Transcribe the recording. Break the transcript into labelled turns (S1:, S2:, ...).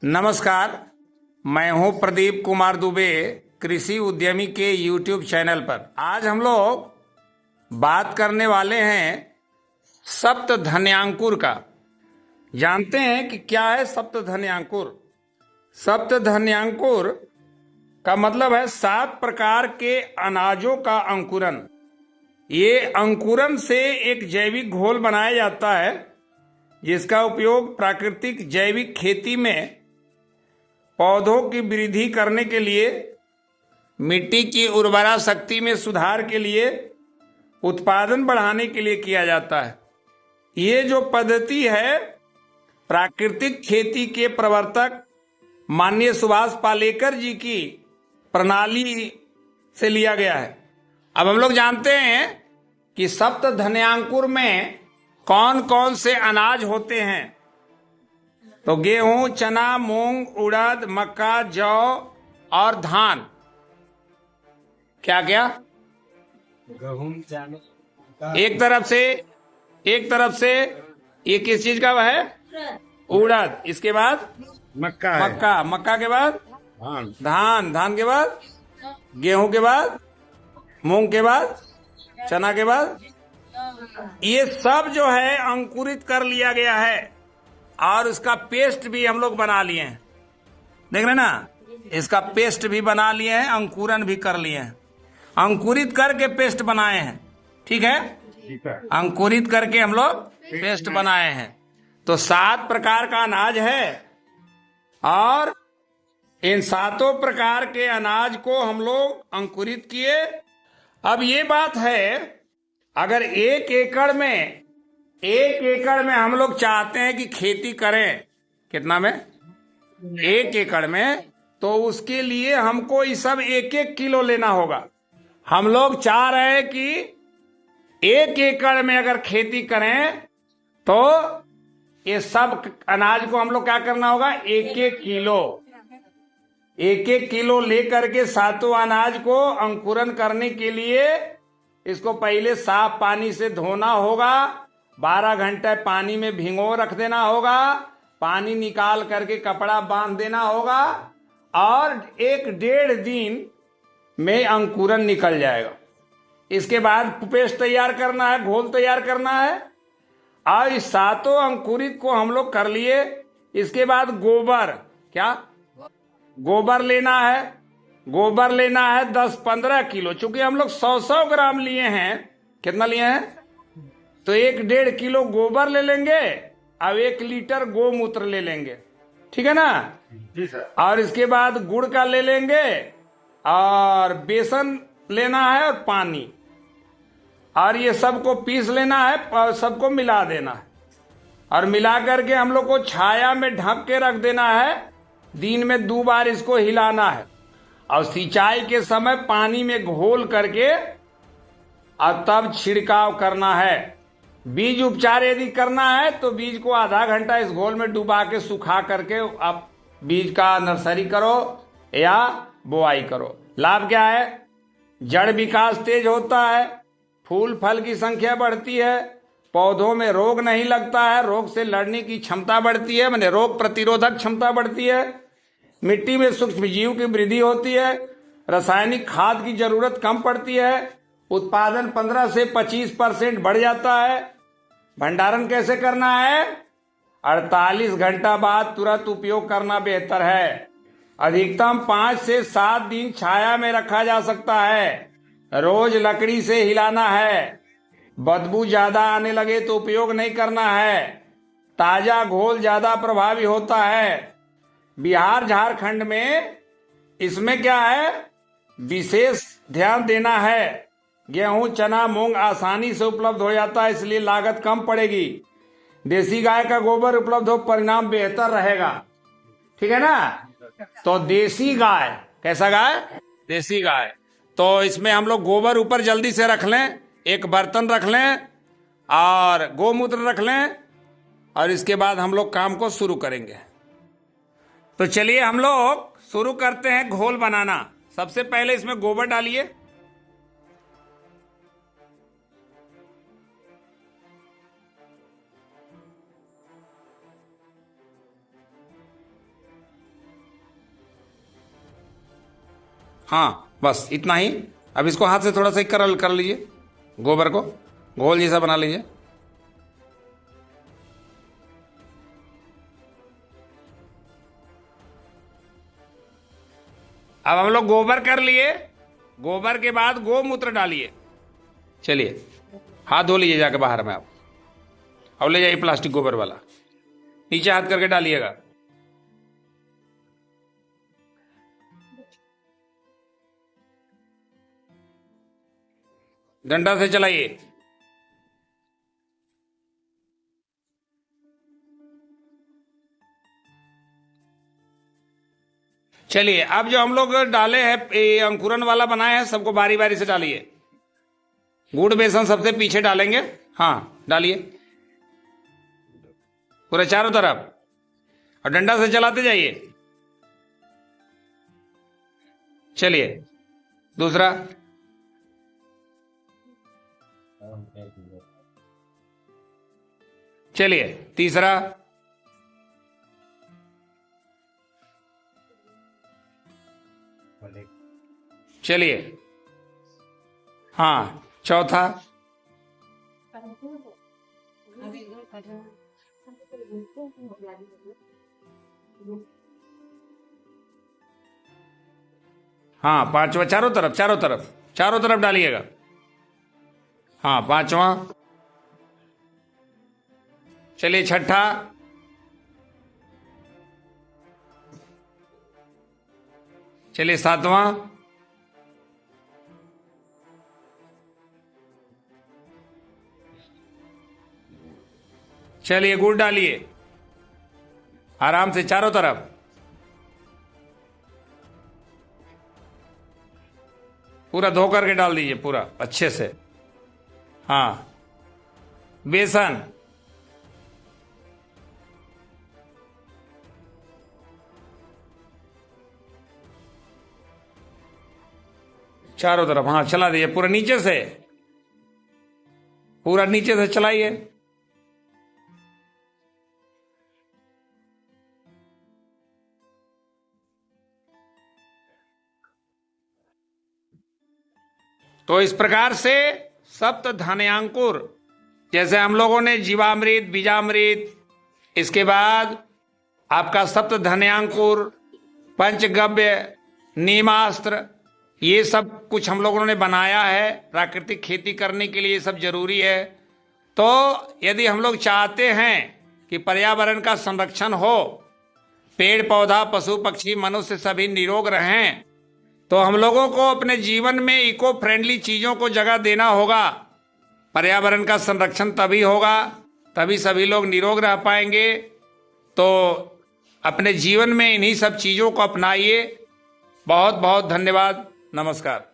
S1: नमस्कार, मैं हूं प्रदीप कुमार दुबे, कृषि उद्यमी के यूट्यूब चैनल पर। आज हम लोग बात करने वाले हैं सप्त धन्यांकुर का। जानते हैं कि क्या है सप्त धन्यांकुर? सप्त धन्यांकुर का मतलब है 7 प्रकार के अनाजों का अंकुरन। ये अंकुरन से एक जैविक घोल बनाया जाता है जिसका उपयोग प्राकृतिक जैविक खेती में पौधों की वृद्धि करने के लिए, मिट्टी की उर्वरा शक्ति में सुधार के लिए, उत्पादन बढ़ाने के लिए किया जाता है। ये जो पद्धति है प्राकृतिक खेती के प्रवर्तक माननीय सुभाष पालेकर जी की प्रणाली से लिया गया है। अब हम लोग जानते हैं कि सप्त धन्यांकुर में कौन कौन से अनाज होते हैं। तो गेहूं, चना, मूंग, उड़द, मक्का, जौ और धान। क्या क्या?
S2: गेहूं, चना।
S1: एक तरफ से ये किस चीज का है? उड़द। इसके बाद
S2: मक्का है।
S1: मक्का के बाद
S2: धान।
S1: धान के बाद गेहूं के बाद मूंग के बाद चना के बाद। ये सब जो है अंकुरित कर लिया गया है और उसका पेस्ट भी हम लोग बना लिए हैं। देख रहे ना, इसका पेस्ट भी बना लिए हैं, अंकुरन भी कर लिए हैं। अंकुरित करके पेस्ट बनाए हैं। ठीक है, अंकुरित करके हम लोग पेस्ट बनाए हैं। तो 7 प्रकार का अनाज है और इन 7 प्रकार के अनाज को हम लोग अंकुरित किए। अब ये बात है, अगर 1 एकड़ में हम लोग चाहते हैं कि खेती करें, कितना में? 1 एकड़ में, तो उसके लिए हमको ये सब 1-1 किलो लेना होगा। हम लोग चाह रहे हैं कि 1 एकड़ में अगर खेती करें तो ये सब अनाज को हम लोग क्या करना होगा? 1-1 किलो लेकर के 7 अनाज को अंकुरन करने के लिए इसको पहले साफ पानी से धोना होगा, 12 घंटे पानी में भिगो रख देना होगा, पानी निकाल करके कपड़ा बांध देना होगा और 1-1.5 दिन में अंकुरन निकल जाएगा। इसके बाद पेस्ट तैयार करना है, घोल तैयार करना है और इस 7 अंकुरित को हम लोग कर लिए। इसके बाद गोबर लेना है 10-15 किलो। चूंकि हम लोग 100 ग्राम लिए हैं, कितना लिए हैं? तो 1-1.5 किलो गोबर ले लेंगे अब 1 लीटर गोमूत्र ले लेंगे। ठीक है ना
S2: जी सर।
S1: और इसके बाद गुड़ का ले लेंगे और बेसन लेना है और पानी, और ये सबको पीस लेना है और सबको मिला देना है और मिला करके हम लोग को छाया में ढक के रख देना है। दिन में 2 बार इसको हिलाना है और सिंचाई के समय पानी में घोल करके और तब छिड़काव करना है। बीज उपचार यदि करना है तो बीज को आधा घंटा इस घोल में डुबा के सुखा करके आप बीज का नर्सरी करो या बुआई करो। लाभ क्या है? जड़ विकास तेज होता है, फूल फल की संख्या बढ़ती है, पौधों में रोग नहीं लगता है, रोग से लड़ने की क्षमता बढ़ती है, माने रोग प्रतिरोधक क्षमता बढ़ती है, मिट्टी में सूक्ष्म जीव की वृद्धि होती है, रासायनिक खाद की जरूरत कम पड़ती है, उत्पादन 15 से 25% बढ़ जाता है। भंडारण कैसे करना है? 48 घंटा बाद तुरंत उपयोग करना बेहतर है। अधिकतम 5 से 7 दिन छाया में रखा जा सकता है। रोज लकड़ी से हिलाना है। बदबू ज्यादा आने लगे तो उपयोग नहीं करना है। ताजा घोल ज्यादा प्रभावी होता है। बिहार झारखंड में इसमें क्या है, विशेष ध्यान देना है। गेहूं, चना, मूंग आसानी से उपलब्ध हो जाता है, इसलिए लागत कम पड़ेगी। देसी गाय का गोबर उपलब्ध हो, परिणाम बेहतर रहेगा। ठीक है ना? तो देसी गाय, कैसा गाय? देसी गाय। तो इसमें हम लोग गोबर ऊपर जल्दी से रख लें, एक बर्तन रख लें और गोमूत्र रख लें और इसके बाद हम लोग काम को शुरू करेंगे। तो चलिए हम लोग शुरू करते हैं घोल बनाना। सबसे पहले इसमें गोबर डालिए, हाँ बस इतना ही। अब इसको हाथ से थोड़ा सा करल कर लीजिए, गोबर को घोल जैसा बना लीजिए। अब हम लोग गोबर कर लिए, गोबर के बाद गोमूत्र डालिए। चलिए हाथ धो लीजिए जाके बाहर में आप, और ले जाइए प्लास्टिक गोबर वाला, नीचे हाथ करके डालिएगा। डंडा से चलाइए। चलिए अब जो हम लोग डाले हैं अंकुरन वाला बनाए हैं, सबको बारी बारी से डालिए। गुड़ बेसन सबसे पीछे डालेंगे। हाँ डालिए पूरे चारों तरफ, और डंडा से चलाते जाइए। चलिए दूसरा, चलिए तीसरा, चलिए हाँ चौथा, हाँ पांचवा, चारों तरफ चारों तरफ चारों तरफ डालिएगा। हाँ पांचवा, चलिए छठा, चलिए सातवां, चलिए गुड़ डालिए आराम से चारों तरफ। पूरा धो करके डाल दीजिए पूरा अच्छे से। हाँ बेसन, चारों तरफ हाँ चला दीजिए पूरा नीचे से, पूरा नीचे से चलाइए। तो इस प्रकार से सप्त धान्यांकुर, जैसे हम लोगों ने जीवामृत, बीजामृत, इसके बाद आपका सप्त धान्यांकुर, पंचगव्य, नीमास्त्र, ये सब कुछ हम लोगों ने बनाया है। प्राकृतिक खेती करने के लिए ये सब जरूरी है। तो यदि हम लोग चाहते हैं कि पर्यावरण का संरक्षण हो, पेड़ पौधा, पशु पक्षी, मनुष्य सभी निरोग रहें, तो हम लोगों को अपने जीवन में इको फ्रेंडली चीजों को जगह देना होगा। पर्यावरण का संरक्षण तभी होगा, तभी सभी लोग निरोग रह पाएंगे। तो अपने जीवन में इन्हीं सब चीजों को अपनाइए। बहुत बहुत धन्यवाद। नमस्कार।